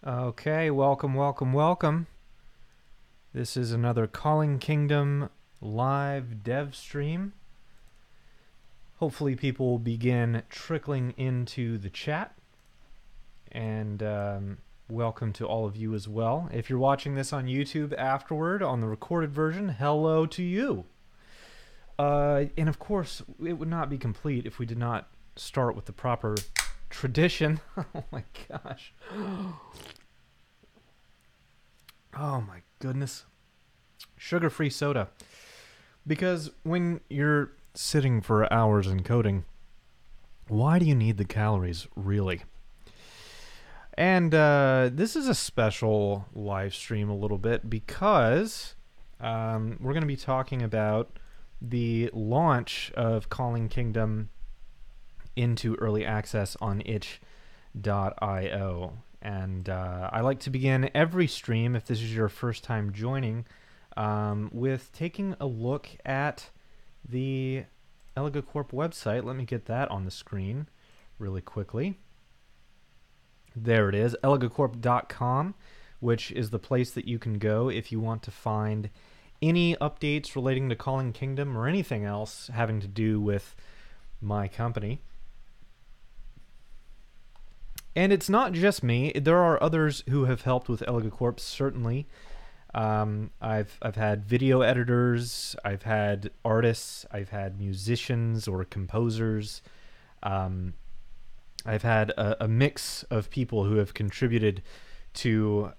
Okay, welcome. This is another Kalling Kingdom live dev stream. Hopefully people will begin trickling into the chat. And welcome to all of you as well. If you're watching this on YouTube afterward, on the recorded version, hello to you. And of course, it would not be complete if we did not start with the proper tradition. Oh my gosh. Oh my goodness. Sugar-free soda. Because when you're sitting for hours and coding, why do you need the calories, really? And this is a special live stream a little bit because we're going to be talking about the launch of Kalling Kingdom into early access on itch.io. And I like to begin every stream, if this is your first time joining, with taking a look at the Elega Corp website. Let me get that on the screen really quickly. There it is, elegacorp.com, which is the place that you can go if you want to find any updates relating to Kalling Kingdom or anything else having to do with my company. And it's not just me. There are others who have helped with Elega Corp, certainly. I've had video editors, I've had artists, I've had musicians or composers. I've had a mix of people who have contributed to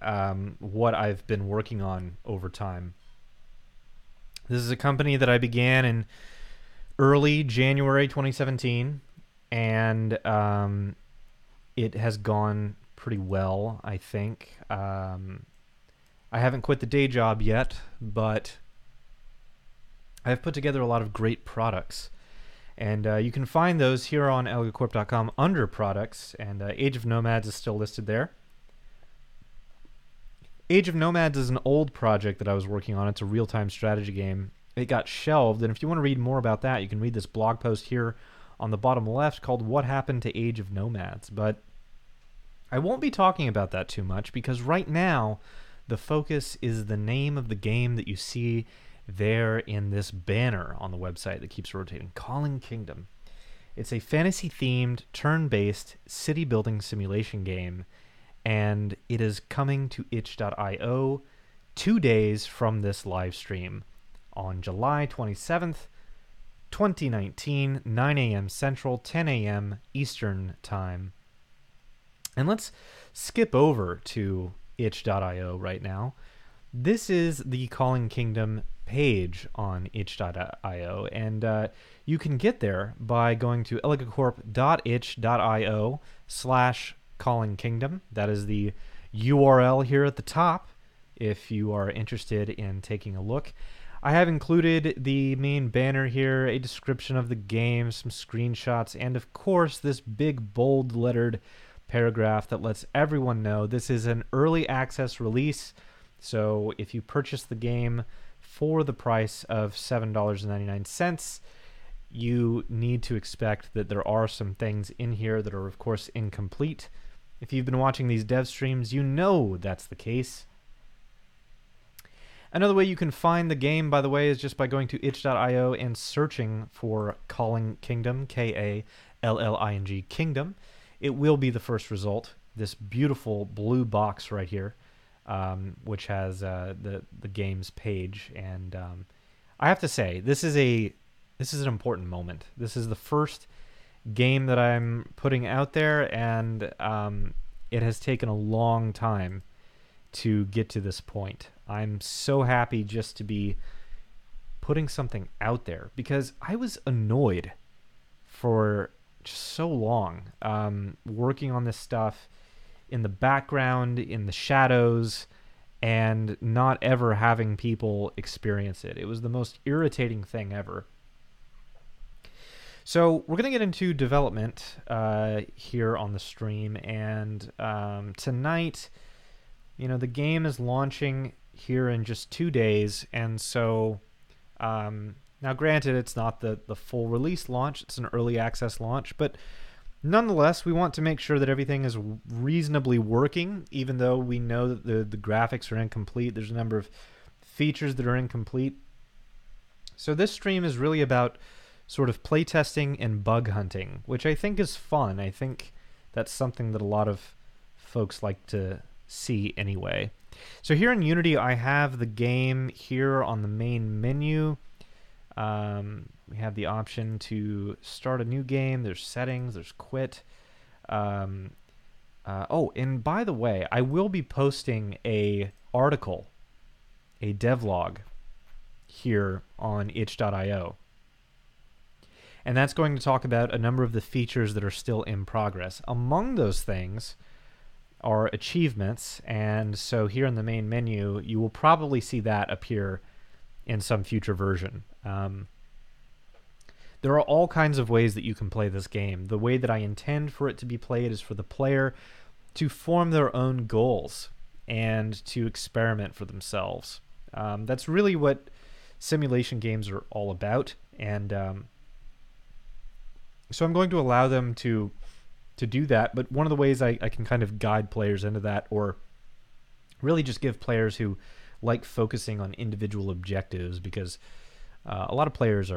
what I've been working on over time. This is a company that I began in early January 2017, and it has gone pretty well, I think. I haven't quit the day job yet, but I've put together a lot of great products. And you can find those here on elegacorp.com under products, and Age of Nomads is still listed there. Age of Nomads is an old project that I was working on. It's a real-time strategy game. It got shelved, and if you want to read more about that, you can read this blog post here on the bottom left called What Happened to Age of Nomads. But I won't be talking about that too much because right now the focus is the name of the game that you see there in this banner on the website that keeps rotating, Kalling Kingdom. It's a fantasy-themed, turn-based city-building simulation game, and it is coming to itch.io 2 days from this live stream on July 27th, 2019, 9 a.m. Central, 10 a.m. Eastern Time. And let's skip over to itch.io right now. This is the Kalling Kingdom page on itch.io, and you can get there by going to elegacorp.itch.io/Kalling Kingdom. That is the URL here at the top if you are interested in taking a look. I have included the main banner here, a description of the game, some screenshots, and of course this big bold lettered paragraph that lets everyone know this is an early access release. So if you purchase the game for the price of $7.99, you need to expect that there are some things in here that are of course incomplete. If you've been watching these dev streams, you know that's the case. Another way you can find the game, by the way, is just by going to itch.io and searching for Kalling Kingdom, Kalling Kingdom. It will be the first result, this beautiful blue box right here, which has the game's page. And I have to say, this is an important moment. This is the first game that I'm putting out there, and it has taken a long time to get to this point. I'm so happy just to be putting something out there, because I was annoyed for just so long working on this stuff in the background, in the shadows, and not ever having people experience it. It was the most irritating thing ever. So we're going to get into development here on the stream, and tonight, the game is launching here in just 2 days, and so now granted it's not the full release launch, it's an early access launch, but nonetheless we want to make sure that everything is reasonably working, even though we know that the graphics are incomplete. There's a number of features that are incomplete. So this stream is really about sort of playtesting and bug hunting, which I think is fun. I think that's something that a lot of folks like to see anyway. So here in Unity, I have the game here on the main menu. We have the option to start a new game. There's settings, there's quit. Oh, and by the way, I will be posting a article, a devlog here on itch.io. And that's going to talk about a number of the features that are still in progress. Among those things are achievements, and so here in the main menu, you will probably see that appear in some future version. There are all kinds of ways that you can play this game. The way that I intend for it to be played is for the player to form their own goals and to experiment for themselves. That's really what simulation games are all about, and so I'm going to allow them to do that, but one of the ways I can kind of guide players into that, or really just give players who like focusing on individual objectives, because a lot of players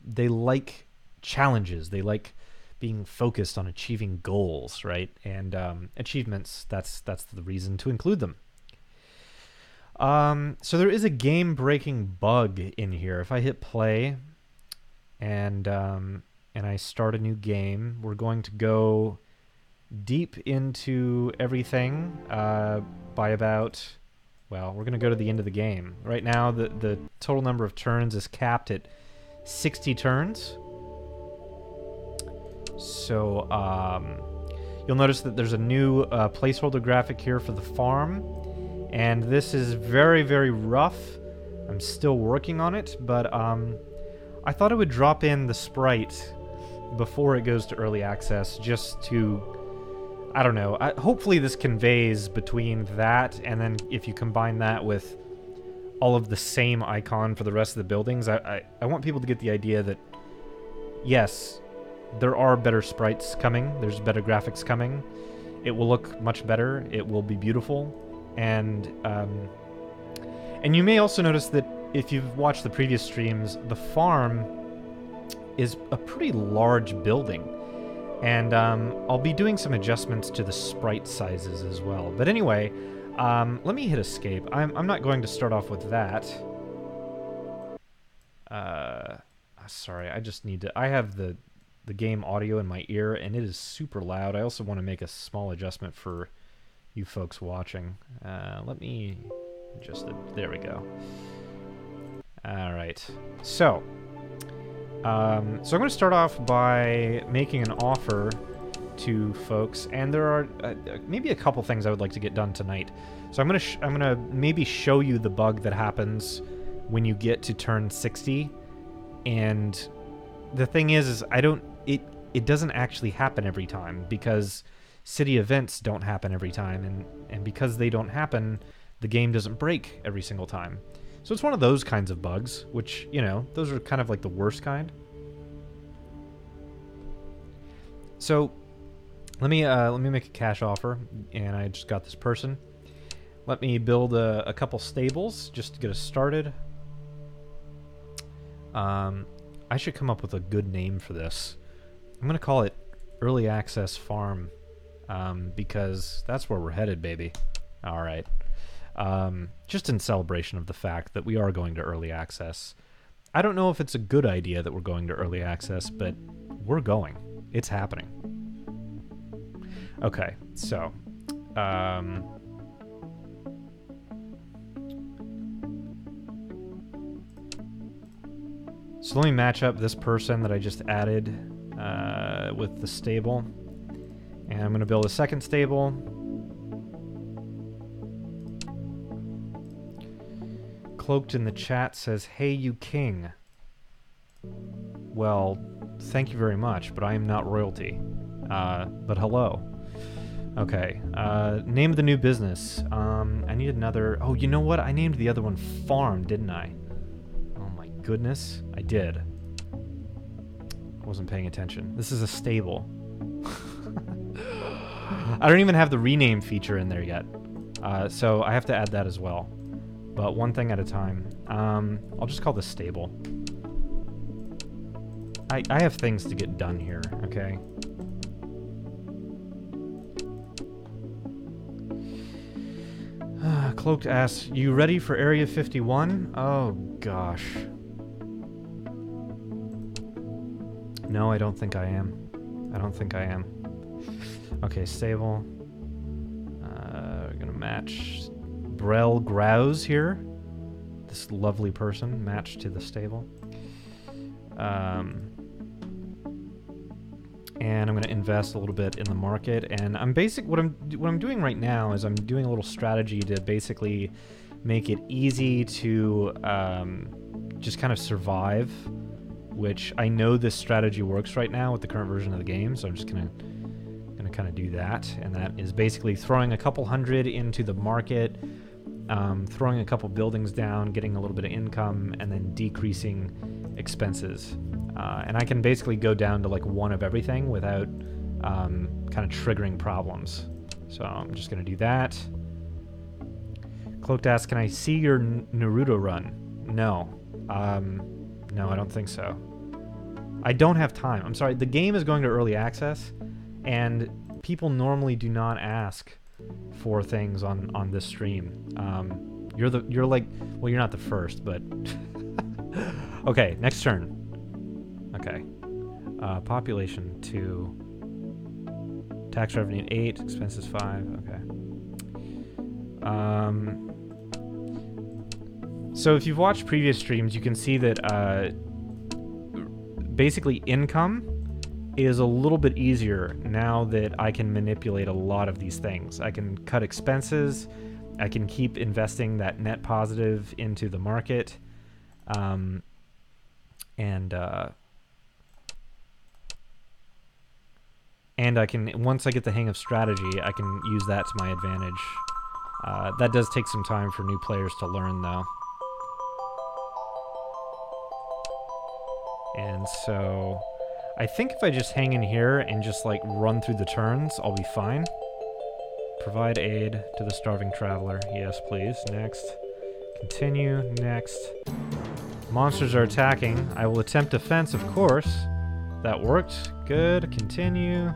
they like challenges, they like being focused on achieving goals, right? And achievements, that's the reason to include them. So there is a game-breaking bug in here. If I hit play and I start a new game, we're going to go deep into everything by about, well, we're going to go to the end of the game. Right now, the total number of turns is capped at 60 turns. So you'll notice that there's a new placeholder graphic here for the farm, and this is very, very rough. I'm still working on it, but I thought I would drop in the sprite before it goes to early access, just to, I don't know, hopefully this conveys between that, and then if you combine that with all of the same icon for the rest of the buildings, I want people to get the idea that, yes, there are better sprites coming, there's better graphics coming, it will look much better, it will be beautiful, and you may also notice that if you've watched the previous streams, the farm is a pretty large building, and I'll be doing some adjustments to the sprite sizes as well. But anyway, let me hit escape. I'm not going to start off with that. Sorry, I just need to... I have the game audio in my ear, and it is super loud. I also want to make a small adjustment for you folks watching. Let me adjust it. There we go. All right. So I'm going to start off by making an offer to folks, and there are maybe a couple things I would like to get done tonight. So I'm gonna maybe show you the bug that happens when you get to turn 60, and the thing is it doesn't actually happen every time, because city events don't happen every time, and because they don't happen, the game doesn't break every single time. So it's one of those kinds of bugs, which, you know, those are kind of like the worst kind. So let me make a cash offer, and I just got this person. Let me build a couple stables just to get us started. I should come up with a good name for this. I'm gonna call it Early Access Farm, because that's where we're headed, baby. All right. Just in celebration of the fact that we are going to early access. I don't know if it's a good idea that we're going to early access, but we're going. It's happening. Okay, so so let me match up this person that I just added with the stable, and I'm going to build a second stable. Cloaked in the chat says, "Hey, you king." Well, thank you very much, but I am not royalty. But hello. Okay, name of the new business. I need another... Oh, you know what? I named the other one Farm, didn't I? Oh my goodness. I did. I wasn't paying attention. This is a stable. I don't even have the rename feature in there yet. So I have to add that as well. But one thing at a time. I'll just call this stable. I have things to get done here, okay? Cloaked asks, "You ready for Area 51? Oh, gosh. No, I don't think I am. I don't think I am. Okay, stable. We're gonna match Brel Grouse here. This lovely person matched to the stable. And I'm going to invest a little bit in the market. And what I'm doing right now is I'm doing a little strategy to basically make it easy to just kind of survive, which I know this strategy works right now with the current version of the game. So I'm just gonna kind of do that, and that is basically throwing a couple hundred into the market, throwing a couple buildings down, getting a little bit of income, and then decreasing expenses. And I can basically go down to like one of everything without kind of triggering problems. So I'm just going to do that. Cloaked asks, "Can I see your Naruto run?" No. No, I don't think so. I don't have time. I'm sorry. The game is going to early access, and people normally do not ask for things on this stream. You're like, well, you're not the first, but okay. Next turn. Okay. Population 2. Tax revenue 8. Expenses 5. Okay. So if you've watched previous streams, you can see that basically income is a little bit easier now that I can manipulate a lot of these things. I can cut expenses. I can keep investing that net positive into the market. And I can, once I get the hang of strategy, I can use that to my advantage. That does take some time for new players to learn, though. And so I think if I just hang in here and just like run through the turns, I'll be fine. Provide aid to the starving traveler. Yes, please. Next. Continue. Next. Monsters are attacking. I will attempt defense, of course. That worked. Good. Continue.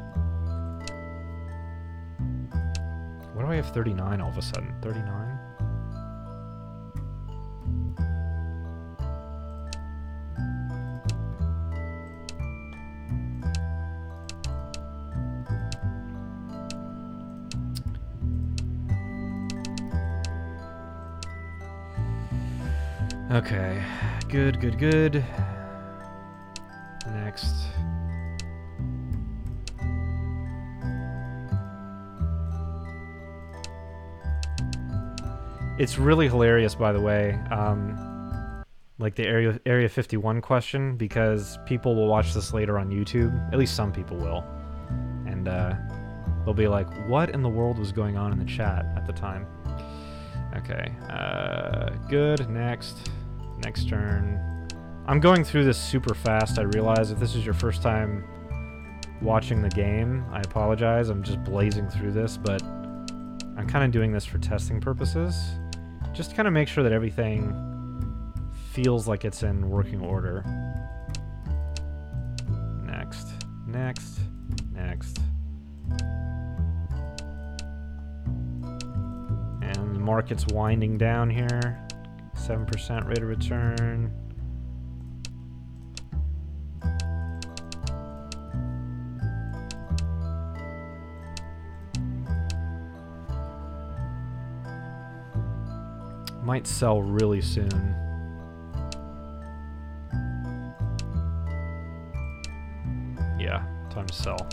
Why do I have 39 all of a sudden? 39? Okay, good, good, good. Next. It's really hilarious, by the way, like the Area 51 question, because people will watch this later on YouTube. At least some people will. And they'll be like, what in the world was going on in the chat at the time? Okay, good, next turn. I'm going through this super fast. I realize if this is your first time watching the game, I apologize. I'm just blazing through this, but I'm kind of doing this for testing purposes. Just to kind of make sure that everything feels like it's in working order. Next. And the market's winding down here. 7% rate of return. Might sell really soon. Yeah, time to sell.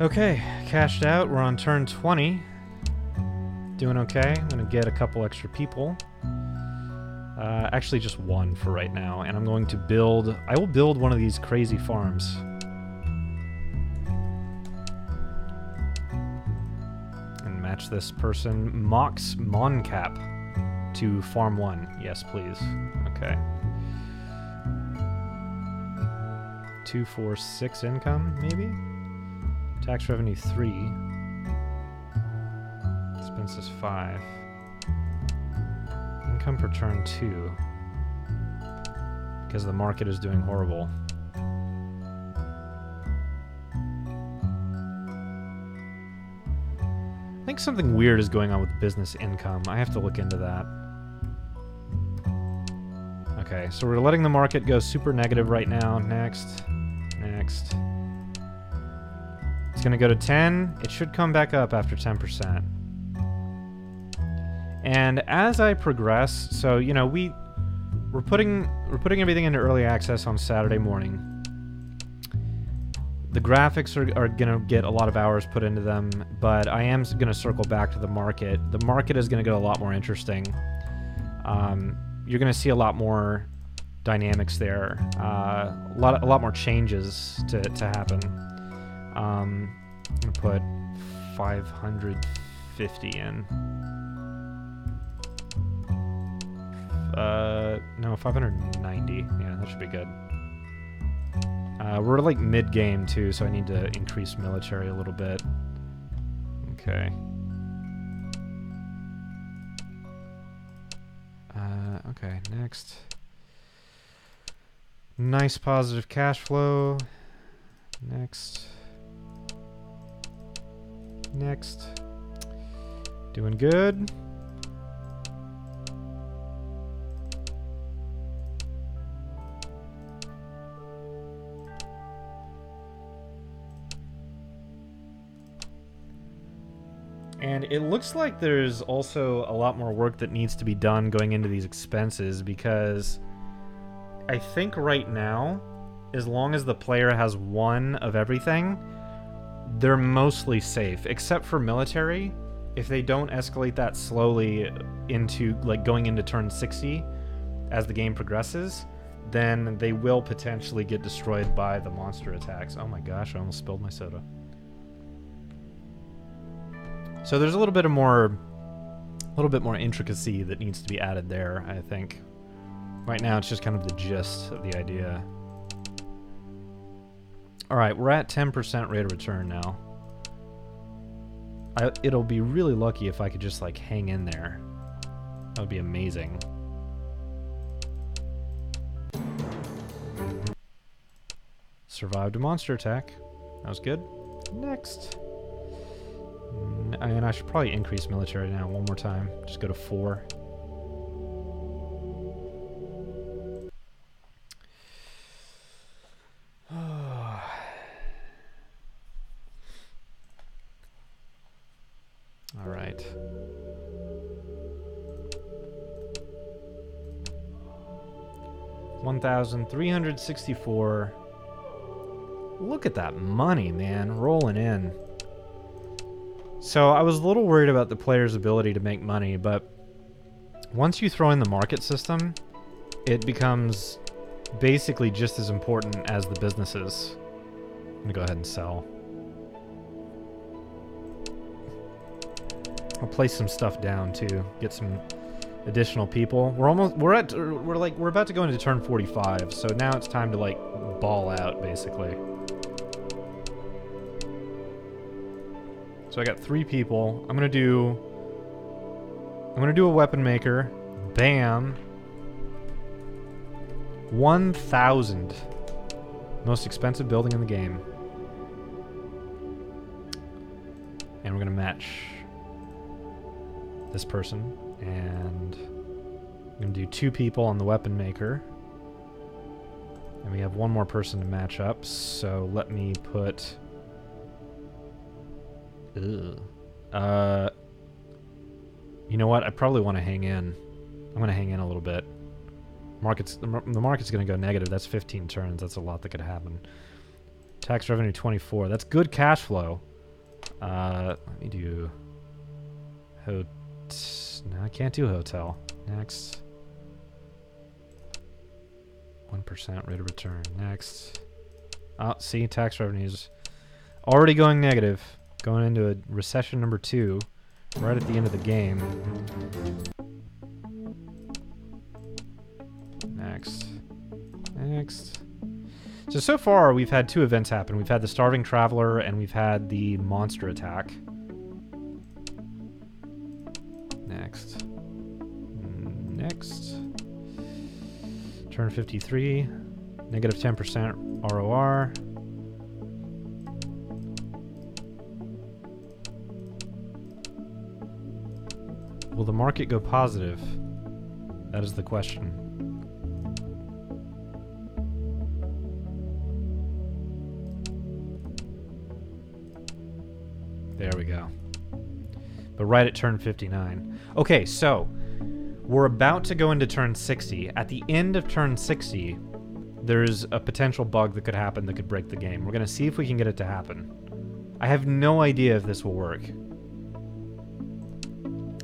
Okay, cashed out. We're on turn 20. Doing okay. I'm gonna get a couple extra people. Actually just one for right now, and I'm going to build... I will build one of these crazy farms. And match this person, Mox Moncap, to farm 1. Yes, please. Okay. 2, 4, 6 income, maybe? Tax revenue 3. Expenses 5. Income per turn 2. Because the market is doing horrible. I think something weird is going on with business income. I have to look into that. Okay, so we're letting the market go super negative right now. Next. It's going to go to 10. It should come back up after 10%. And as I progress, so, you know, we're putting everything into early access on Saturday morning. The graphics are going to get a lot of hours put into them, but I am going to circle back to the market. The market is going to get a lot more interesting. You're going to see a lot more dynamics there, a lot more changes to happen. I'm going to put 550 in. No, 590. Yeah, that should be good. We're like mid-game too, so I need to increase military a little bit. Okay. Okay, next. Nice positive cash flow. Next. Doing good. And it looks like there's also a lot more work that needs to be done going into these expenses, because I think right now, as long as the player has one of everything, they're mostly safe, except for military. If they don't escalate that slowly into, like, going into turn 60 as the game progresses, then they will potentially get destroyed by the monster attacks. Oh my gosh, I almost spilled my soda. So there's a little bit more intricacy that needs to be added there, I think. Right now, it's just kind of the gist of the idea. All right, we're at 10% rate of return now. It'll be really lucky if I could just, like, hang in there. That would be amazing. Survived a monster attack. That was good. Next. And I should probably increase military now one more time. Just go to 4. 1,364. Look at that money, man, rolling in. So I was a little worried about the player's ability to make money, but once you throw in the market system, it becomes basically just as important as the businesses. I'm gonna go ahead and sell. I'll place some stuff down too, get some additional people. We're about to go into turn 45, so now it's time to like ball out basically. So I got 3 people. I'm gonna do a weapon maker. Bam. 1,000. Most expensive building in the game. And we're gonna match this person. And I'm gonna do 2 people on the weapon maker. And we have 1 more person to match up, so let me put... You know what? I probably want to hang in. I'm going to hang in a little bit. The market's going to go negative. That's 15 turns. That's a lot that could happen. Tax revenue 24. That's good cash flow. Let me do... No, I can't do hotel. Next. 1% rate of return. Next. Oh, see, tax revenue's already going negative. Going into a recession number 2, right at the end of the game. Next. Next. So far, we've had 2 events happen. We've had the Starving Traveler, and we've had the Monster Attack. Next. Next. Turn 53. Negative 10% ROR. Will the market go positive? That is the question. There we go. But right at turn 59. Okay, so we're about to go into turn 60. At the end of turn 60, there's a potential bug that could happen that could break the game. We're going to see if we can get it to happen. I have no idea if this will work.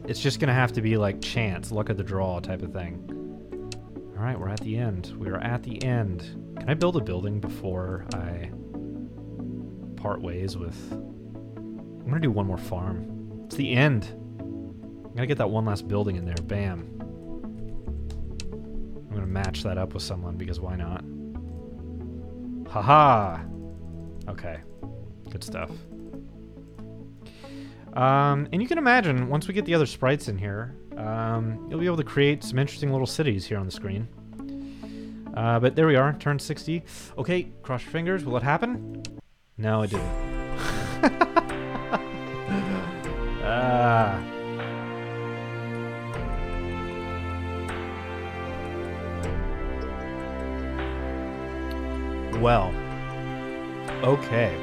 It's just going to have to be like chance, luck of the draw type of thing. All right, we're at the end. We are at the end. Can I build a building before I part ways with... I'm going to do 1 more farm. It's the end. I'm going to get that 1 last building in there. Bam. I'm going to match that up with someone because why not? Haha! Okay. Good stuff. And you can imagine, once we get the other sprites in here, you'll be able to create some interesting little cities here on the screen. But there we are, turn 60. Okay, cross your fingers. Will it happen? No, it didn't. Well, okay.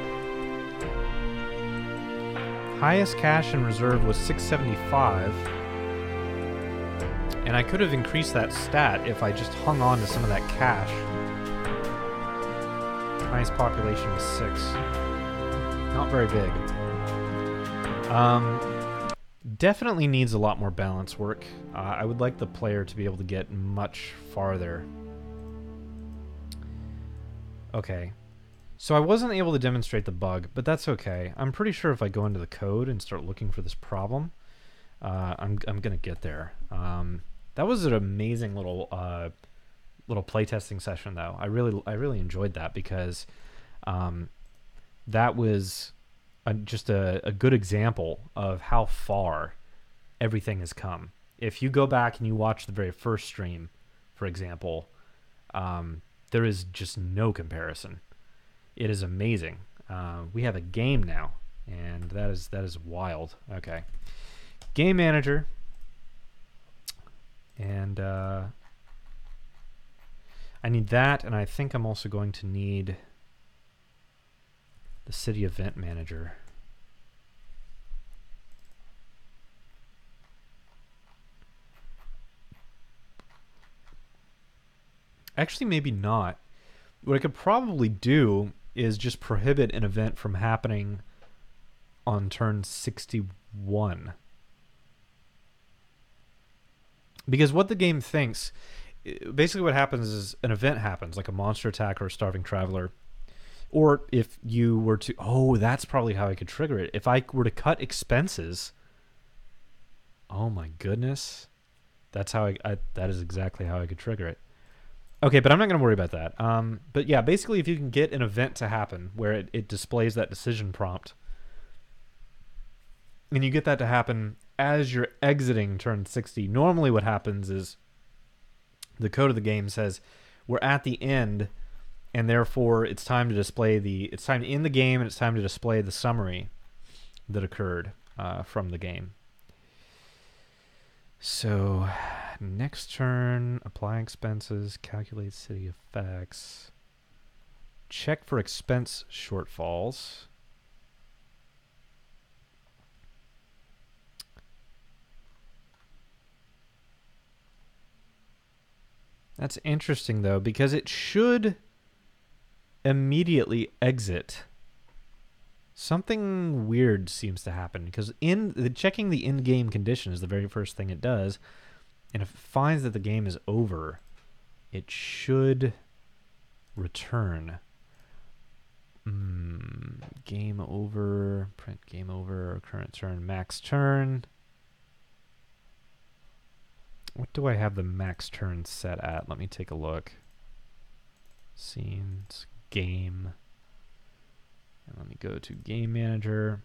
Highest cash in reserve was 675. And I could have increased that stat if I just hung on to some of that cash. Highest population was 6. Not very big. Definitely needs a lot more balance work. I would like the player to be able to get much farther. Okay. So I wasn't able to demonstrate the bug, but that's okay. I'm pretty sure if I go into the code and start looking for this problem, I'm gonna get there. That was an amazing little playtesting session, though. I really enjoyed that because that was just a good example of how far everything has come. If you go back and you watch the very first stream, for example, there is just no comparison. It is amazing. We have a game now, and that is wild. Okay, game manager, and I need that, and I think I'm also going to need the city event manager. Actually, maybe not. What I could probably do is just prohibit an event from happening on turn 61. Because what the game thinks, basically what happens is an event happens, like a monster attack or a starving traveler. Or if you were to... Oh, that's probably how I could trigger it. If I were to cut expenses... Oh my goodness. That's how that is exactly how I could trigger it. Okay, but I'm not going to worry about that. But yeah, basically if you can get an event to happen where it displays that decision prompt, and you get that to happen as you're exiting turn 60, normally what happens is the code of the game says we're at the end, and therefore it's time to display it's time to end the game, and it's time to display the summary that occurred from the game. So next turn, apply expenses, calculate city effects, check for expense shortfalls. That's interesting though, because it should immediately exit. Something weird seems to happen, because checking the in-game condition is the very first thing it does, and if it finds that the game is over, it should return. Game over, print game over, current turn, max turn. What do I have the max turn set at? Let me take a look. Scenes, game. And let me go to Game Manager.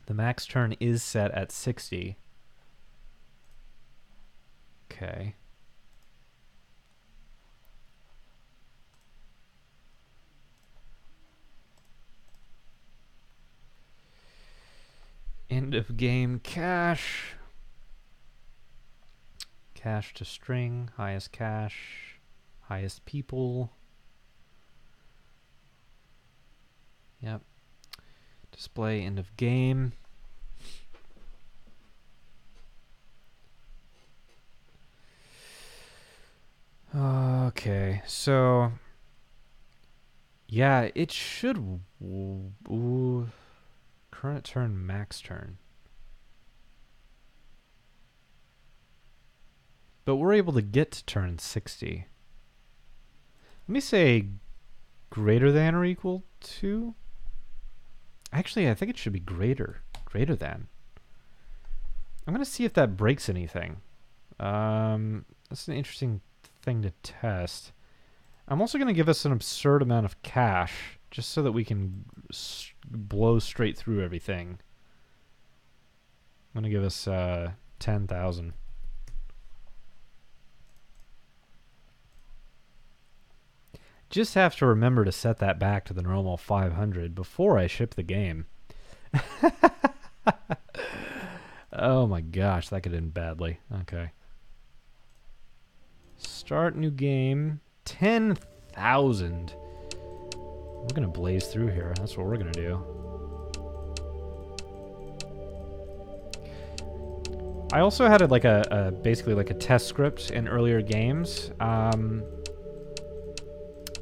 The max turn is set at 60. Okay. End of game cache. Cache to string, highest cache, highest people. Yep. Display end of game. Okay, so yeah, it should. Current turn, max turn. But we're able to get to turn 60. Let me say greater than or equal to. Actually, I think it should be greater than. I'm going to see if that breaks anything. That's an interesting thing to test. I'm also going to give us an absurd amount of cache, just so that we can blow straight through everything. I'm going to give us 10,000. Just have to remember to set that back to the normal 500 before I ship the game. Oh my gosh, that could end badly. Okay. Start new game. 10,000. We're going to blaze through here. That's what we're going to do. I also had basically like a test script in earlier games.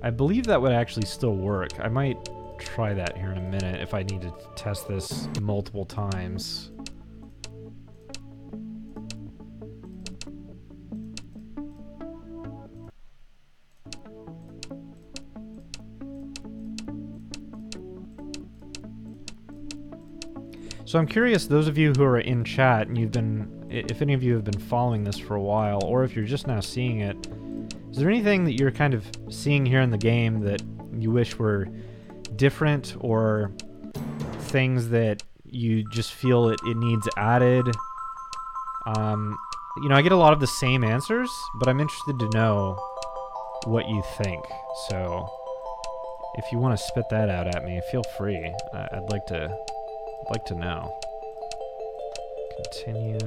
I believe that would actually still work. I might try that here in a minute if I need to test this multiple times. So I'm curious, those of you who are in chat and if any of you have been following this for a while, or if you're just now seeing it, is there anything that you're kind of seeing here in the game that you wish were different, or things that you just feel it needs added? You know, I get a lot of the same answers, but I'm interested to know what you think. So if you want to spit that out at me, feel free. I'd like to know. Continue.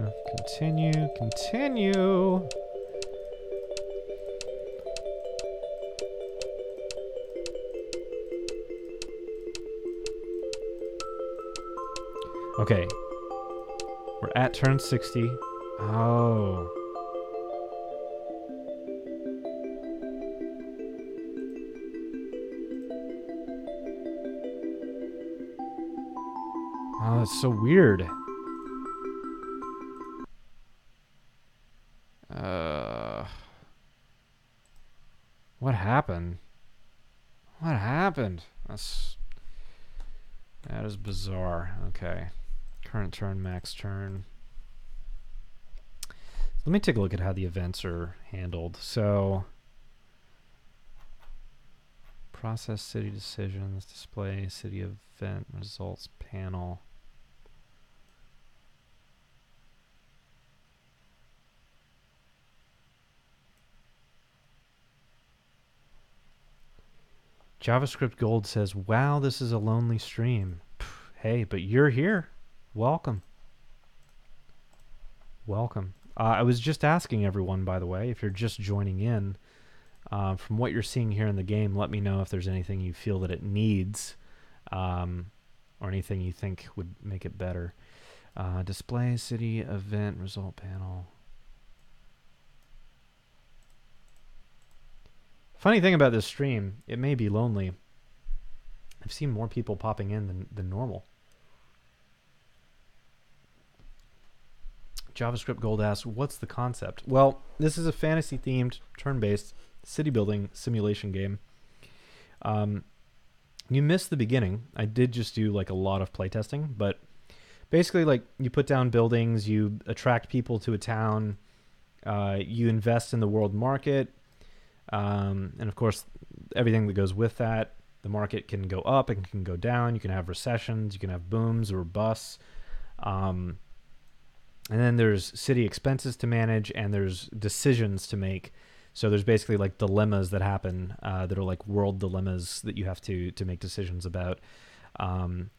Okay. We're at turn 60. Oh. it's so weird. What happened? What happened? That is bizarre. Okay. Current turn, max turn. Let me take a look at how the events are handled. So, process city decisions, display city event results panel. JavaScript Gold says, wow, this is a lonely stream. Hey, but you're here. Welcome. Welcome. I was just asking everyone, by the way, if you're just joining in, from what you're seeing here in the game, let me know if there's anything you feel that it needs, or anything you think would make it better. Display city event result panel. Funny thing about this stream, it may be lonely. I've seen more people popping in than normal. JavaScript Gold asks, what's the concept? Well, this is a fantasy-themed, turn-based, city-building simulation game. You missed the beginning. I did just do like a lot of playtesting, but basically like you put down buildings, you attract people to a town, you invest in the world market, and of course everything that goes with that. The market can go up, it can go down, you can have recessions, you can have booms or busts. And then there's city expenses to manage, and there's decisions to make. So there's basically like dilemmas that happen that are like world dilemmas that you have to make decisions about. And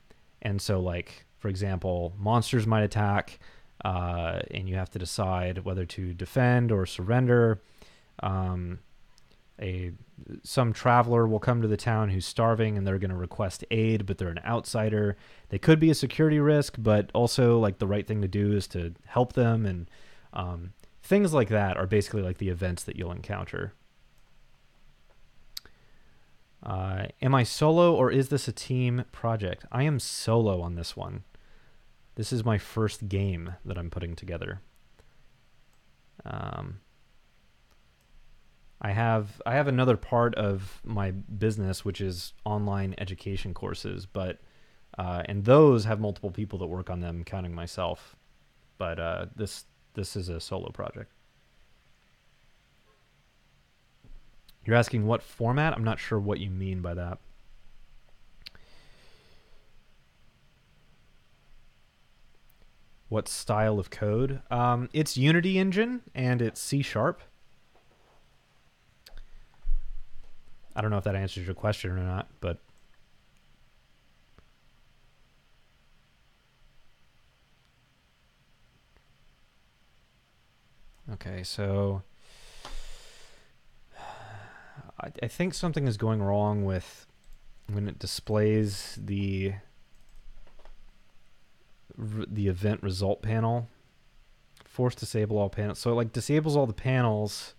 so like, for example, monsters might attack, and you have to decide whether to defend or surrender. Some traveler will come to the town who's starving, and they're going to request aid, but they're an outsider. They could be a security risk, but also like the right thing to do is to help them, and things like that are basically like the events that you'll encounter. Am I solo, or is this a team project? I am solo on this one. This is my first game that I'm putting together. I have another part of my business, which is online education courses, but and those have multiple people that work on them, counting myself. But this is a solo project. You're asking what format? I'm not sure what you mean by that. What style of code? It's Unity engine, and it's C#. I don't know if that answers your question or not, but okay, so I think something is going wrong with when it displays the event result panel. Force disable all panels. So it like disables all the panels,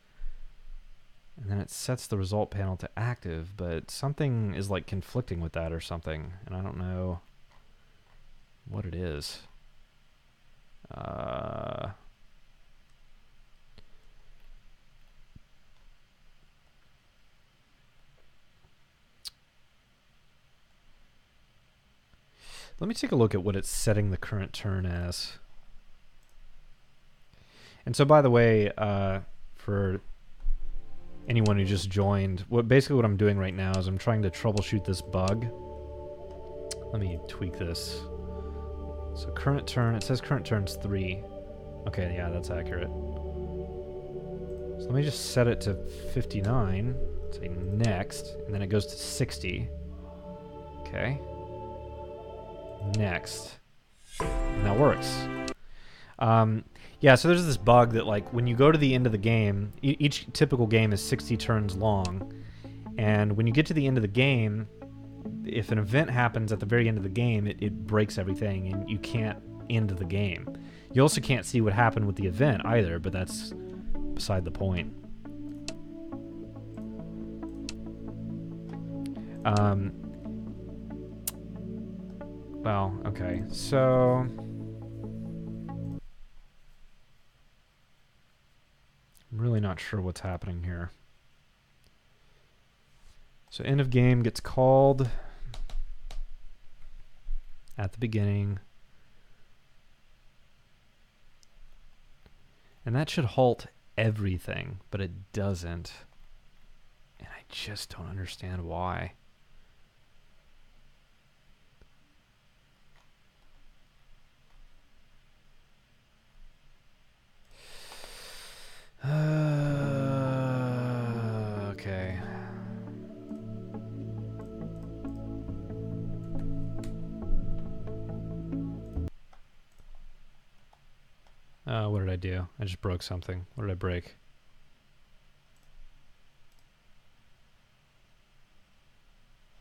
and then it sets the result panel to active, but something is like conflicting with that or something, and I don't know what it is. Let me take a look at what it's setting the current turn as. And so, by the way, for anyone who just joined, basically what I'm doing right now is I'm trying to troubleshoot this bug. Let me tweak this. So current turn, it says current turn's 3. Okay, yeah, that's accurate. So let me just set it to 59, say next, and then it goes to 60. Okay. Next. And that works. Yeah, so there's this bug that like when you go to the end of the game, each typical game is 60 turns long, and when you get to the end of the game, if an event happens at the very end of the game, it breaks everything, and you can't end the game. You also can't see what happened with the event either, but that's beside the point. Well, okay, so I'm really not sure what's happening here. So end of game gets called at the beginning. And that should halt everything, but it doesn't. And I just don't understand why. Okay. What did I do? I just broke something. What did I break?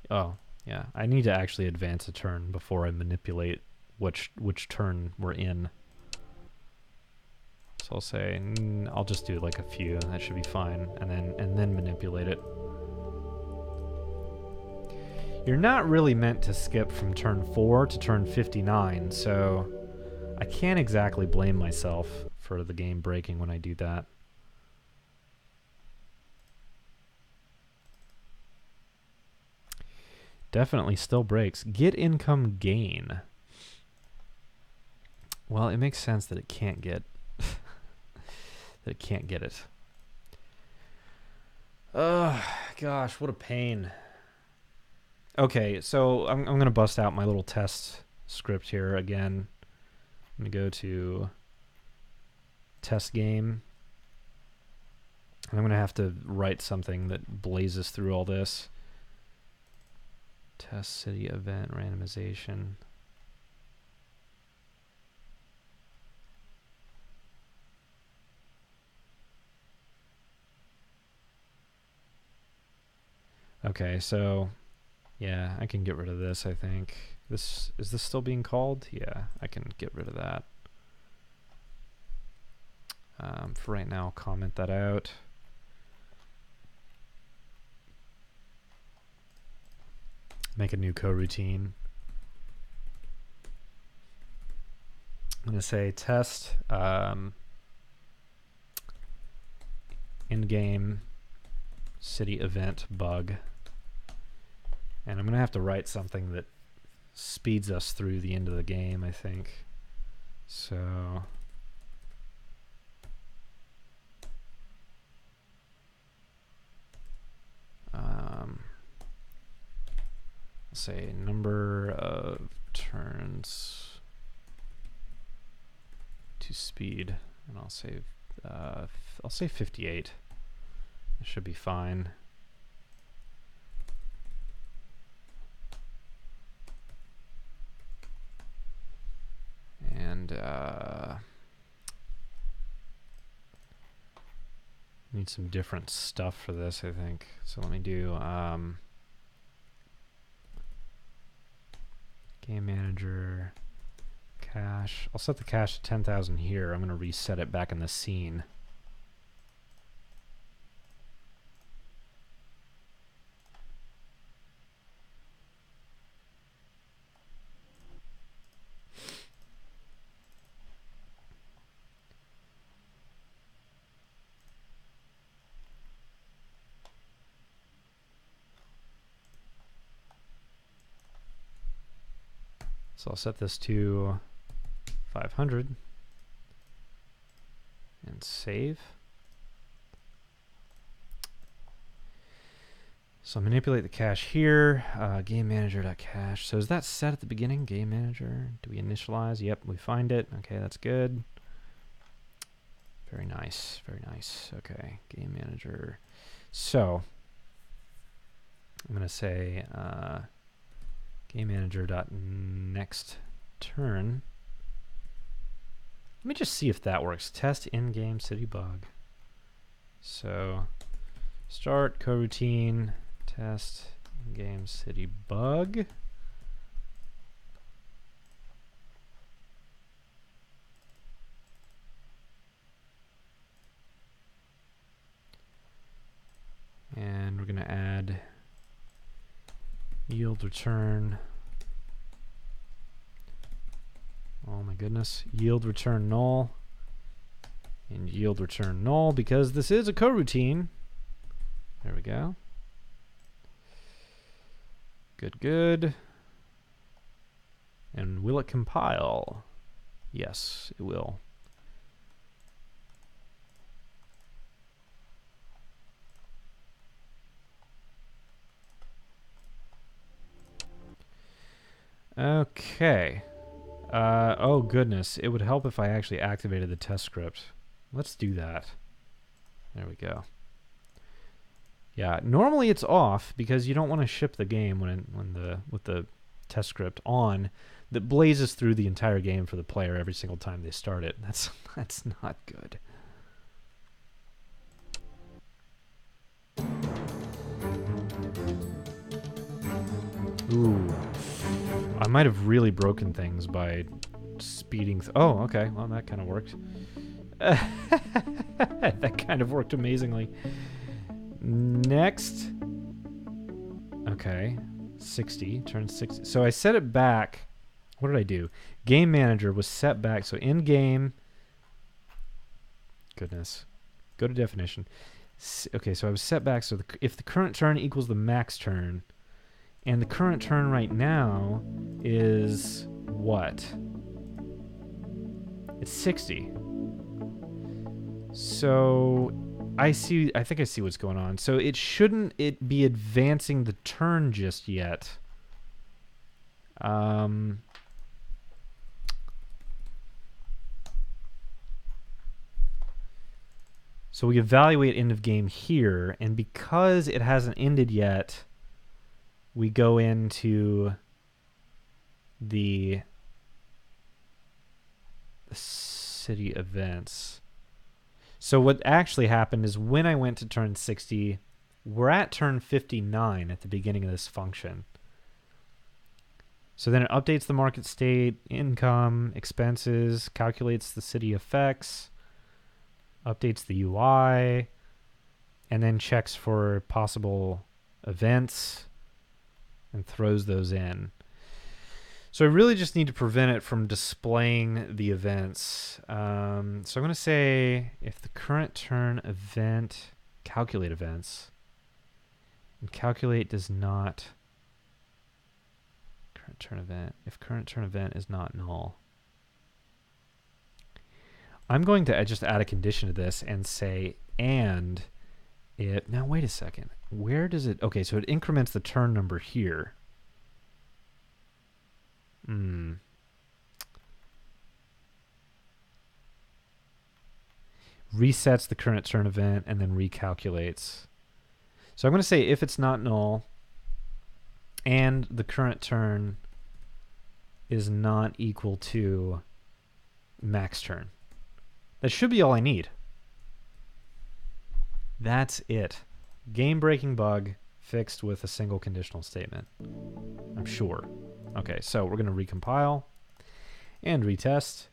Oh, yeah. I need to actually advance a turn before I manipulate which turn we're in. So I'll say I'll just do like a few. That should be fine, and then manipulate it. You're not really meant to skip from turn 4 to turn 59, so I can't exactly blame myself for the game breaking when I do that. Definitely still breaks. Get income gain. Well, it makes sense that it can't get that it can't get it. Ugh, gosh, what a pain. Okay, so I'm gonna bust out my little test script here again. I'm gonna go to test game. And I'm gonna have to write something that blazes through all this. Test city event randomization. Okay, so yeah, I can get rid of this, I think. Is this still being called? Yeah, I can get rid of that. For right now, I'll comment that out. Make a new coroutine. I'm going to say test in-game city event bug. And I'm going to have to write something that speeds us through the end of the game, I think. So I'll say number of turns to speed, and I'll say 58. It should be fine. And need some different stuff for this, I think. So let me do game manager cache. I'll set the cache to 10,000 here. I'm going to reset it back in the scene. So I'll set this to 500 and save. So manipulate the cache here, game manager.cache. So is that set at the beginning, game manager? Do we initialize? Yep, we find it. Okay, that's good. Very nice, very nice. Okay, game manager. So I'm going to say game manager.next turn. Let me just see if that works. Test in-game city bug. So start coroutine, test in-game city bug. And we're going to add yield return goodness. Yield return null. And yield return null because this is a coroutine. There we go. Good, good. And will it compile? Yes, it will. Okay. Oh goodness, it would help if I actually activated the test script. Let's do that. There we go. Yeah, normally it's off because you don't want to ship the game with the test script on that blazes through the entire game for the player every single time they start it. That's not good. Ooh. I might have really broken things by speeding. Oh, okay. Well, that kind of worked. That kind of worked amazingly. Next. Okay. 60. Turn 60. So I set it back. What did I do? Game Manager was set back. So in game. Goodness. Go to definition. Okay, so I was set back. So if the current turn equals the max turn. And the current turn right now is what? It's 60. So I think I see what's going on. So it shouldn't be advancing the turn just yet. So we evaluate end of game here, and because it hasn't ended yet, we go into the city events. So what actually happened is when I went to turn 60, we're at turn 59 at the beginning of this function. So then it updates the market state, income, expenses, calculates the city effects, updates the UI, and then checks for possible events and throws those in. So I really just need to prevent it from displaying the events. So I'm going to say if the current turn event, calculate events, and calculate does not, current turn event, if current turn event is not null. I'm going to just add a condition to this and say, and it, now wait a second. Where does it, okay, so it increments the turn number here. Resets the current turn event and then recalculates. So I'm going to say if it's not null and the current turn is not equal to max turn. That should be all I need. That's it. Game-breaking bug fixed with a single conditional statement. I'm sure. Okay, so we're going to recompile and retest.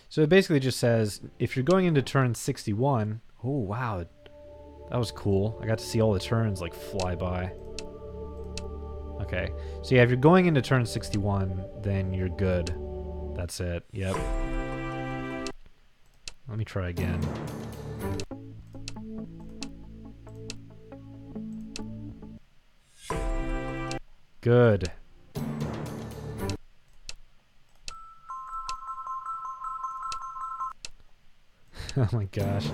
So it basically just says, if you're going into turn 61, oh wow, that was cool. I got to see all the turns like fly by. Okay, so yeah, if you're going into turn 61, then you're good. That's it, yep. Let me try again. Good. Oh my gosh.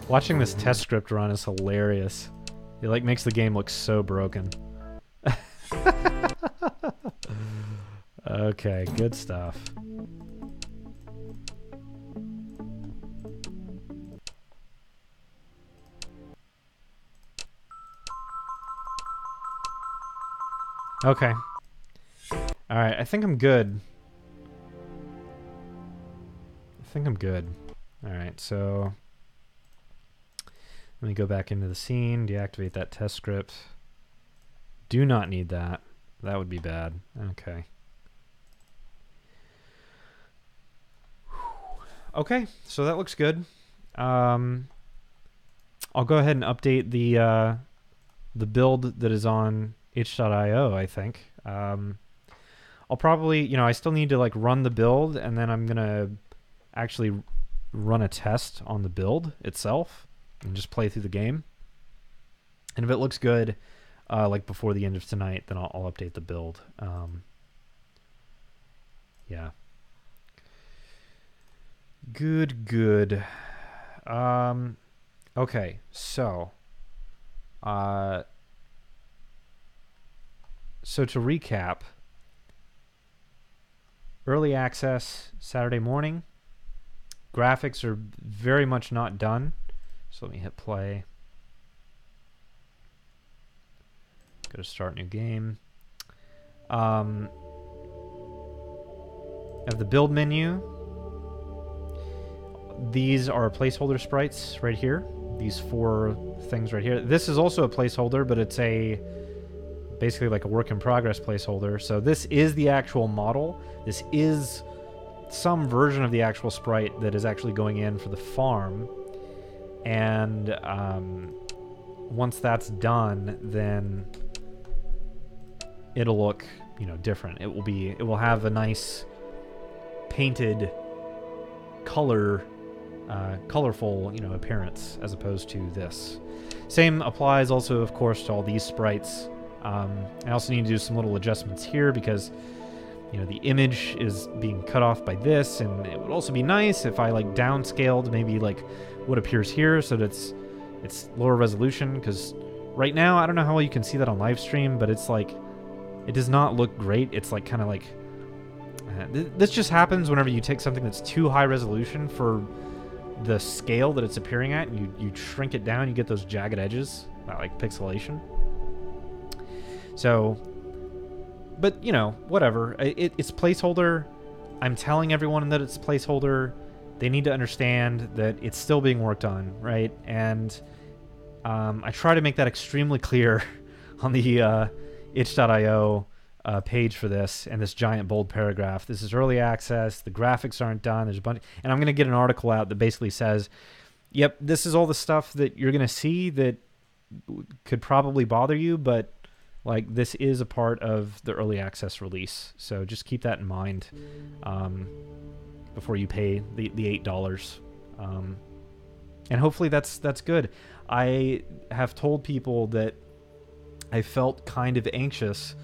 Watching this test script run is hilarious. It like makes the game look so broken. Okay, good stuff. Okay. Alright, I think I'm good. Alright, so let me go back into the scene, deactivate that test script. Do not need that. That would be bad. Okay. Okay, so that looks good. I'll go ahead and update the the build that is on itch.io, I think. I'll probably, you know, I still need to like run the build, and then I'm gonna actually run a test on the build itself and just play through the game. And if it looks good, like before the end of tonight, then I'll update the build. Yeah. Good. Okay, so to recap, early access Saturday morning. Graphics are very much not done. So let me hit play. Go to start new game. Have the build menu. These are placeholder sprites right here. These 4 things right here. This is also a placeholder, but it's basically like a work in progress placeholder. So this is the actual model. This is some version of the actual sprite that is actually going in for the farm. And once that's done, then it'll look, you know, different. It will have a nice painted colorful, you know, appearance as opposed to this. Same applies also, of course, to all these sprites. I also need to do some little adjustments here because, you know, the image is being cut off by this, and it would also be nice if I like downscaled maybe like what appears here so that it's lower resolution, because right now I don't know how well you can see that on live stream, but it's like it does not look great. It's like kind of like this just happens whenever you take something that's too high resolution for the scale that it's appearing at, and you shrink it down, you get those jagged edges, like pixelation. So, but you know, whatever. It's placeholder. I'm telling everyone that it's placeholder. They need to understand that it's still being worked on, right? And I try to make that extremely clear on the itch.io page for this, and this giant bold paragraph. This is early access. The graphics aren't done. There's a bunch, and I'm going to get an article out that basically says, yep, this is all the stuff that you're going to see that could probably bother you, but like this is a part of the early access release. So just keep that in mind before you pay the $8. And hopefully that's good. I have told people that I felt kind of anxious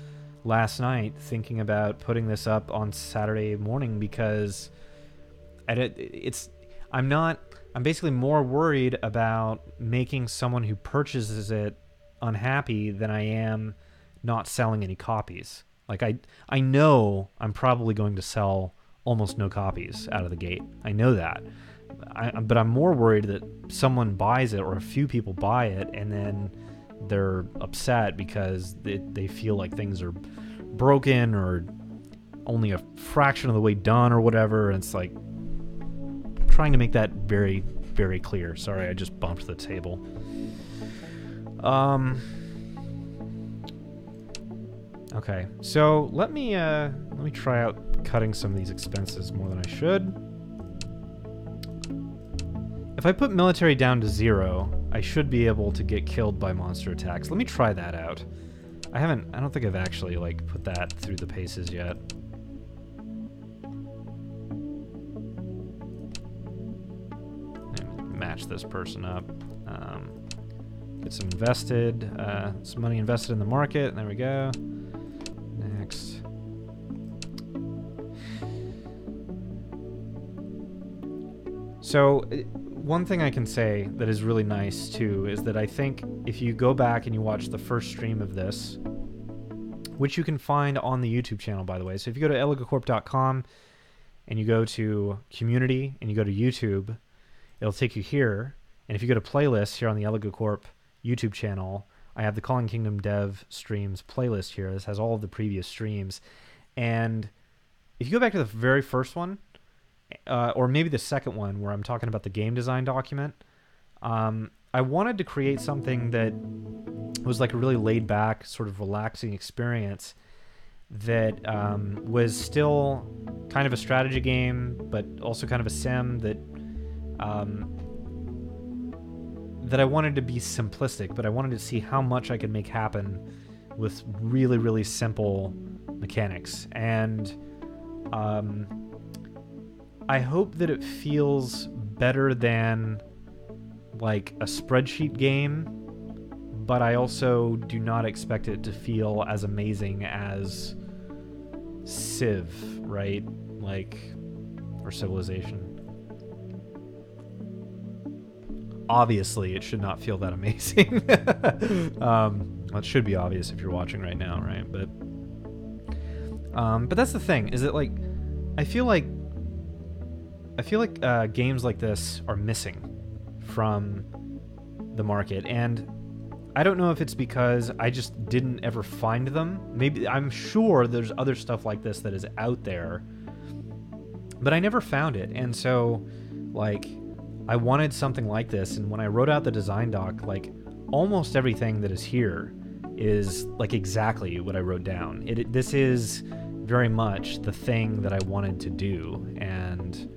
last night thinking about putting this up on Saturday morning because I'm basically more worried about making someone who purchases it unhappy than I am not selling any copies. Like I know I'm probably going to sell almost no copies out of the gate. I know that. But I'm more worried that someone buys it or a few people buy it and then they're upset because they feel like things are broken or only a fraction of the way done or whatever. And it's like trying to make that very, very clear. Sorry, I just bumped the table. Okay, so let me try out cutting some of these expenses more than I should. If I put military down to 0, I should be able to get killed by monster attacks. Let me try that out. I don't think I've actually like put that through the paces yet. Match this person up. Get some some money invested in the market. There we go. Next. So one thing I can say that is really nice too is that I think if you go back and you watch the first stream of this, which you can find on the YouTube channel, by the way. So if you go to elegacorp.com and you go to community and you go to YouTube, it'll take you here. And if you go to playlists here on the Elega Corp YouTube channel, I have the Kalling Kingdom Dev Streams playlist here. This has all of the previous streams. And if you go back to the very first one, or maybe the second one where I'm talking about the game design document, I wanted to create something that was like a really laid back, sort of relaxing experience that was still kind of a strategy game, but also kind of a sim that I wanted to be simplistic, but I wanted to see how much I could make happen with really, really simple mechanics. And I hope that it feels better than like a spreadsheet game, but I also do not expect it to feel as amazing as Civ, right? Like, or Civilization. Obviously, it should not feel that amazing. Well, it should be obvious if you're watching right now, right? But that's the thing, is that like, I feel like games like this are missing from the market, and I don't know if it's because I just didn't ever find them. Maybe, I'm sure there's other stuff like this that is out there, but I never found it. And so, like, I wanted something like this, and when I wrote out the design doc, like, almost everything that is here is like exactly what I wrote down. This is very much the thing that I wanted to do, and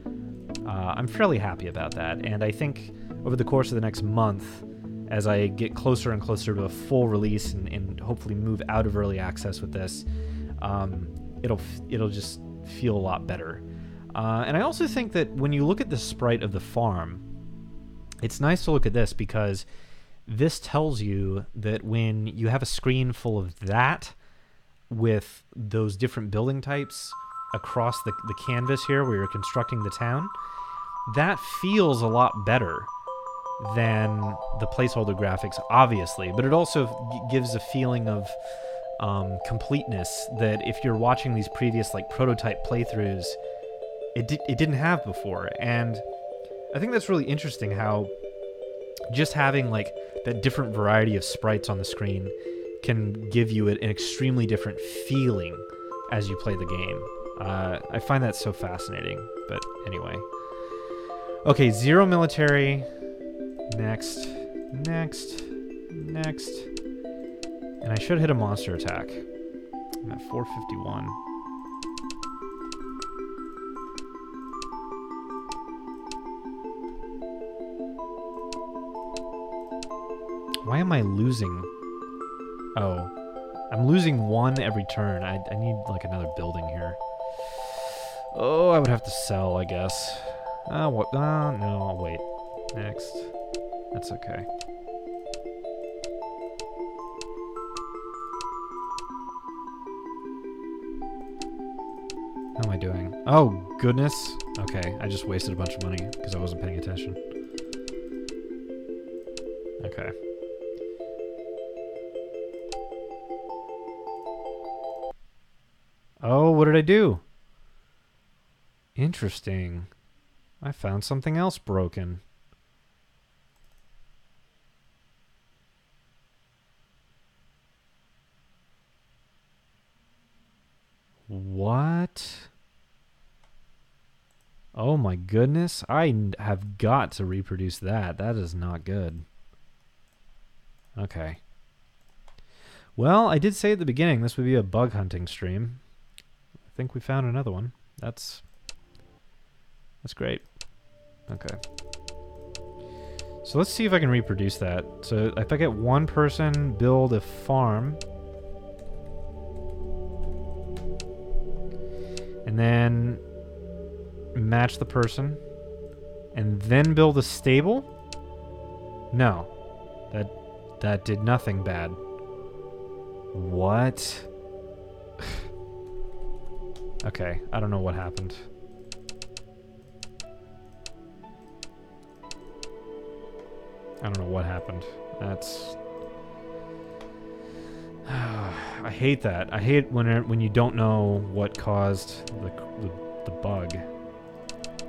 I'm fairly happy about that. And I think over the course of the next month, as I get closer and closer to a full release and hopefully move out of early access with this, it'll just feel a lot better. And I also think that when you look at the sprite of the farm, it's nice to look at this, because this tells you that when you have a screen full of that with those different building types across the canvas here where you're constructing the town, that feels a lot better than the placeholder graphics, obviously, but it also gives a feeling of completeness that if you're watching these previous like prototype playthroughs, it didn't have before. And I think that's really interesting, how just having like that different variety of sprites on the screen can give you an extremely different feeling as you play the game. I find that so fascinating. But anyway, okay, 0 military. Next. And I should hit a monster attack. I'm at 451. Why am I losing? Oh, I'm losing one every turn. I need like another building here. Oh, I would have to sell, I guess. What? No, I'll wait. Next. That's okay. How am I doing? Oh, goodness. Okay, I just wasted a bunch of money because I wasn't paying attention. Okay. Oh, what did I do? Interesting. I found something else broken. What? Oh my goodness. I have got to reproduce that. That is not good. Okay. Well, I did say at the beginning this would be a bug hunting stream. I think we found another one. That's great. Okay. So let's see if I can reproduce that. So if I get one person build a farm, and then match the person, and then build a stable? No. That did nothing bad. What? Okay, I don't know what happened. I don't know what happened. That's... I hate that. I hate when you don't know what caused the bug.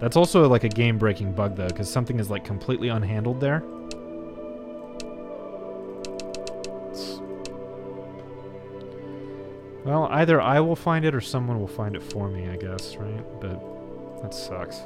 That's also like a game-breaking bug though, because something is like completely unhandled there. Well, either I will find it or someone will find it for me, I guess, right? But that sucks.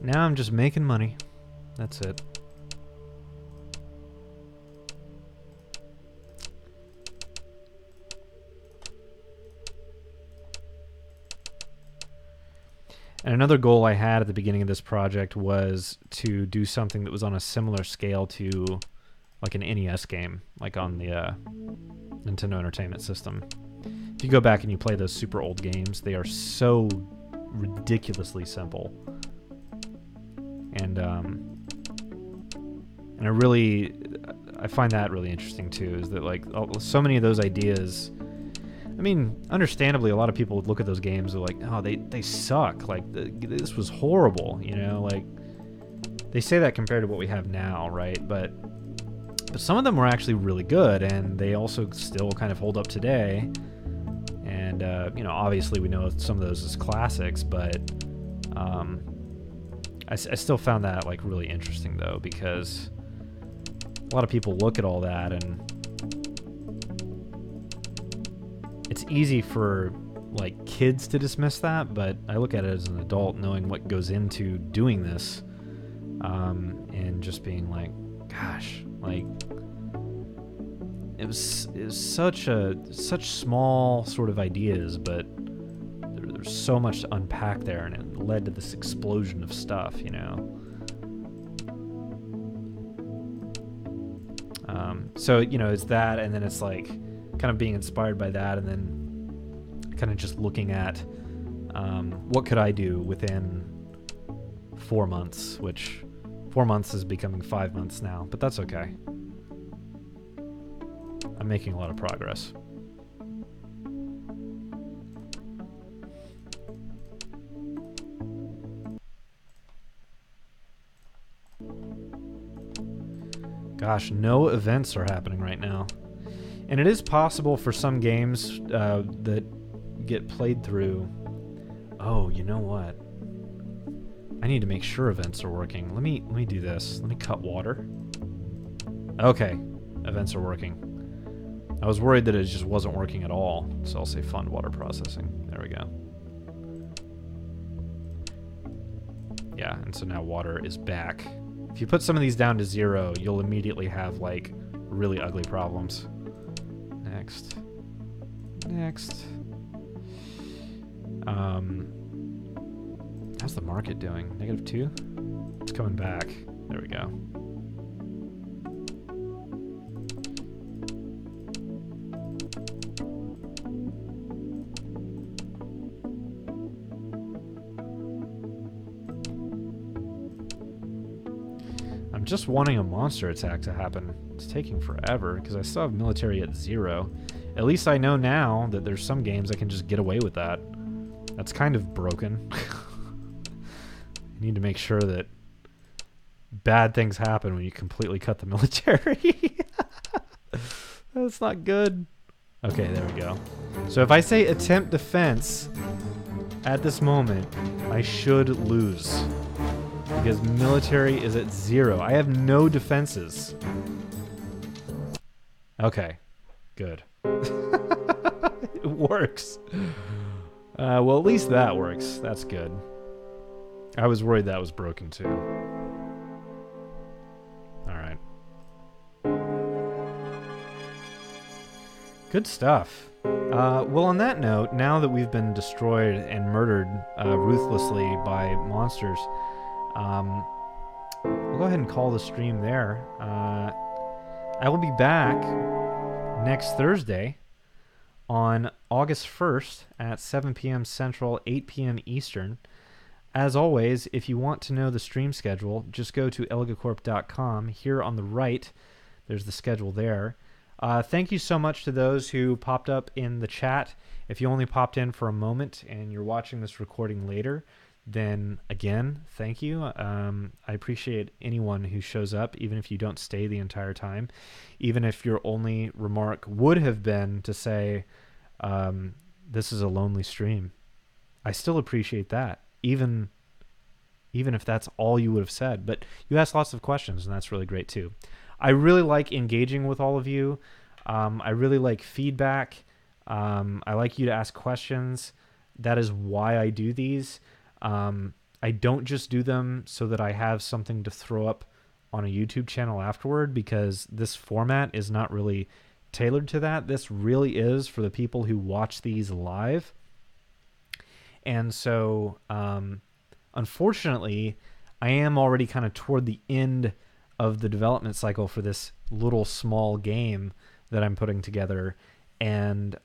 Now I'm just making money. That's it. And another goal I had at the beginning of this project was to do something that was on a similar scale to like an NES game, like on the Nintendo Entertainment System. If you go back and you play those super old games, they are so ridiculously simple. And I find that really interesting too, is that like so many of those ideas, I mean, understandably, a lot of people would look at those games and like, oh, they suck. Like, this was horrible, you know? Like, they say that compared to what we have now, right? But some of them were actually really good, and they also still kind of hold up today. And, you know, obviously we know some of those as classics, but I still found that, like, really interesting, though, because a lot of people look at all that, and it's easy for like kids to dismiss that, but I look at it as an adult knowing what goes into doing this, and just being like, gosh, like it was such small sort of ideas, but there's so much to unpack there, and it led to this explosion of stuff, you know. So, you know, it's that, and then it's like kind of being inspired by that, and then kind of just looking at what could I do within 4 months, which 4 months is becoming 5 months now, but that's okay. I'm making a lot of progress. Gosh, no events are happening right now. And it is possible for some games that get played through. Oh, you know what? I need to make sure events are working. Let me do this. Let me cut water. Okay, events are working. I was worried that it just wasn't working at all, so I'll say fund water processing. There we go. Yeah, and so now water is back. If you put some of these down to 0, you'll immediately have like really ugly problems. Next. How's the market doing? -2? It's coming back. There we go. I'm just wanting a monster attack to happen. It's taking forever because I still have military at 0. At least I know now that there's some games I can just get away with that. That's kind of broken. You need to make sure that bad things happen when you completely cut the military. That's not good. Okay, there we go. So if I say attempt defense at this moment, I should lose. Because military is at 0. I have no defenses. Okay, good. It works. Well, at least that works. That's good. I was worried that was broken too. Alright. Good stuff. Well, on that note, now that we've been destroyed and murdered ruthlessly by monsters, we'll go ahead and call the stream there. I will be back next Thursday on August 1st at 7 p.m. Central, 8 p.m. Eastern. As always, if you want to know the stream schedule, just go to elegacorp.com. Here on the right, there's the schedule there. Thank you so much to those who popped up in the chat. If you only popped in for a moment and you're watching this recording later, then again, thank you. I appreciate anyone who shows up, even if you don't stay the entire time. Even if your only remark would have been to say, this is a lonely stream. I still appreciate that, even if that's all you would have said. But you asked lots of questions, and that's really great too. I really like engaging with all of you. I really like feedback. I like you to ask questions. That is why I do these. I don't just do them so that I have something to throw up on a YouTube channel afterward, because this format is not really tailored to that. This really is for the people who watch these live. And so, unfortunately, I am already kind of toward the end of the development cycle for this little small game that I'm putting together. And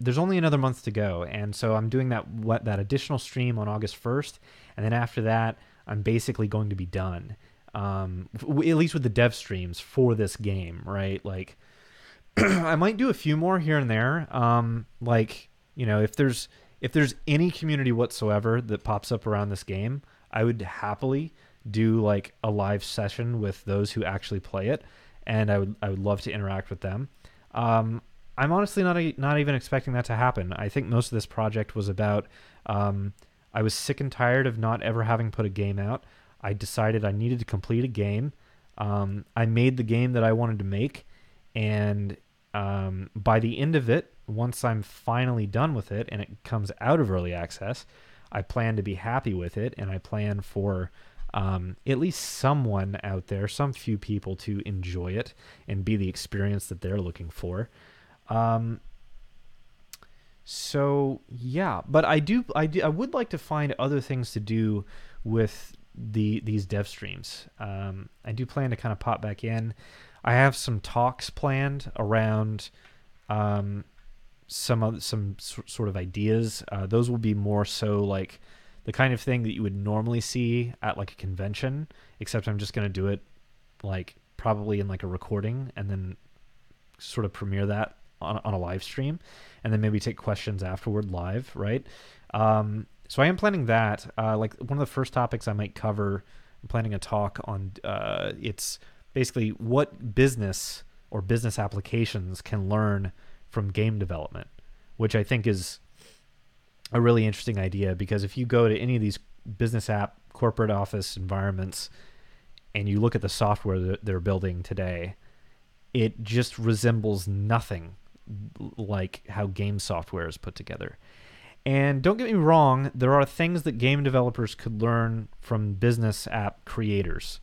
there's only another month to go. And so I'm doing that additional stream on August 1st. And then after that, I'm basically going to be done. At least with the dev streams for this game, right? Like, I might do a few more here and there. If there's any community whatsoever that pops up around this game, I would happily do like a live session with those who actually play it, and I would love to interact with them. I'm honestly not even expecting that to happen. I think most of this project was about I was sick and tired of not ever having put a game out. I decided I needed to complete a game. I made the game that I wanted to make, and by the end of it, once I'm finally done with it and it comes out of early access, I plan to be happy with it, and I plan for at least someone out there, some few people, to enjoy it and be the experience that they're looking for. So yeah, but I would like to find other things to do with these dev streams. I do plan to kind of pop back in. I have some talks planned around some sort of ideas. Those will be more so like the kind of thing that you would normally see at like a convention, except I'm just going to do it like probably in like a recording and then sort of premiere that on a live stream, and then maybe take questions afterward live, right? So I am planning that. Like one of the first topics I might cover, I'm planning a talk on it's basically what business or business applications can learn from game development, which I think is a really interesting idea, because if you go to any of these business app corporate office environments and you look at the software that they're building today, it just resembles nothing like how game software is put together. And don't get me wrong, there are things that game developers could learn from business app creators,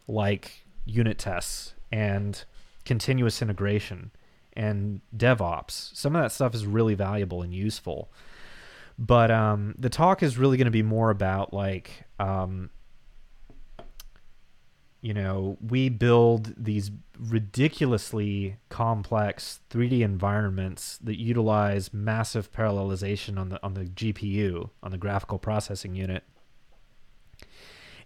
like unit tests and continuous integration and DevOps. Some of that stuff is really valuable and useful. But the talk is really going to be more about like, we build these ridiculously complex 3D environments that utilize massive parallelization on the GPU, on the graphical processing unit.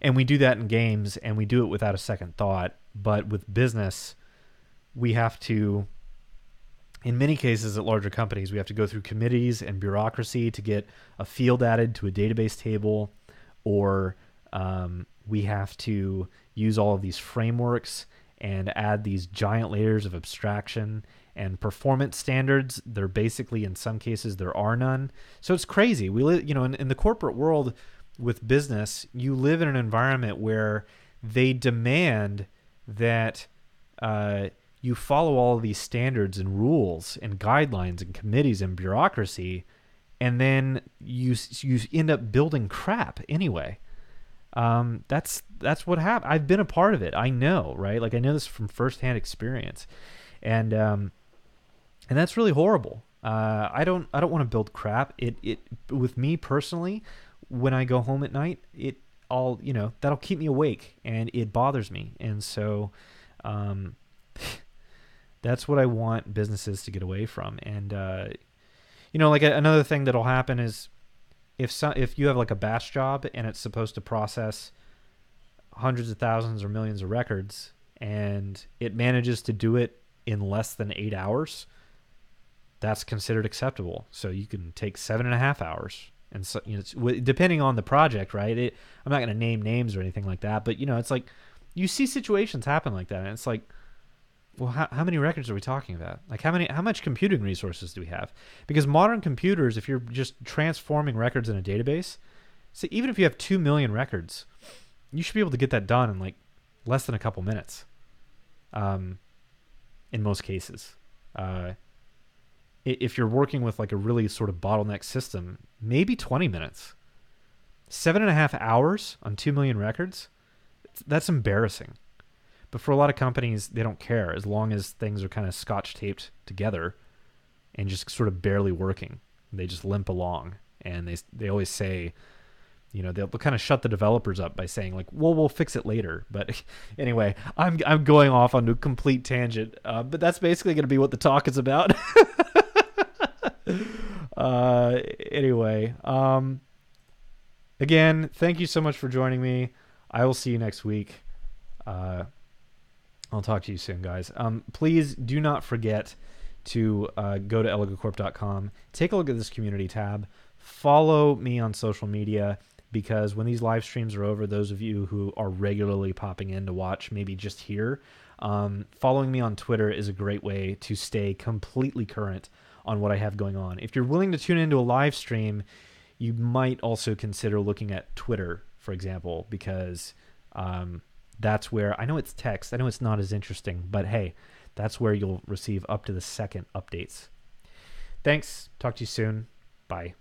And we do that in games, and we do it without a second thought. But with business, we have to, in many cases at larger companies, we have to go through committees and bureaucracy to get a field added to a database table, or we have to use all of these frameworks and add these giant layers of abstraction and performance standards. They're basically, in some cases, there are none. So it's crazy. We live, in the corporate world with business, you live in an environment where they demand that you follow all of these standards and rules and guidelines and committees and bureaucracy, and then you end up building crap anyway. That's what happened. I've been a part of it. I know, right? Like I know this from firsthand experience, and that's really horrible. I don't want to build crap. It with me personally, when I go home at night, that'll keep me awake, and it bothers me. And so, that's what I want businesses to get away from. And like another thing that'll happen is, if you have like a batch job and it's supposed to process hundreds of thousands or millions of records, and it manages to do it in less than 8 hours, that's considered acceptable. So you can take 7.5 hours, and so depending on the project, right? I'm not going to name names or anything like that, but it's like you see situations happen like that, and it's like, well, how many records are we talking about? Like how much computing resources do we have? Because modern computers, if you're just transforming records in a database, so even if you have 2 million records, you should be able to get that done in like less than a couple minutes. In most cases, if you're working with like a really sort of bottleneck system, maybe 20 minutes. 7.5 hours on 2 million records? That's embarrassing. But for a lot of companies, they don't care as long as things are kind of scotch taped together and just sort of barely working. They just limp along, and they always say, you know, they'll kind of shut the developers up by saying like, well, we'll fix it later. But anyway, I'm going off on a complete tangent, but that's basically going to be what the talk is about. Anyway, again, thank you so much for joining me. I will see you next week. I'll talk to you soon, guys. Please do not forget to go to elegacorp.com, take a look at this community tab, follow me on social media, because when these live streams are over, those of you who are regularly popping in to watch, maybe just here, following me on Twitter is a great way to stay completely current on what I have going on. If you're willing to tune into a live stream, you might also consider looking at Twitter, for example, because that's where, I know it's text, I know it's not as interesting, but hey, that's where you'll receive up to the second updates. Thanks. Talk to you soon. Bye.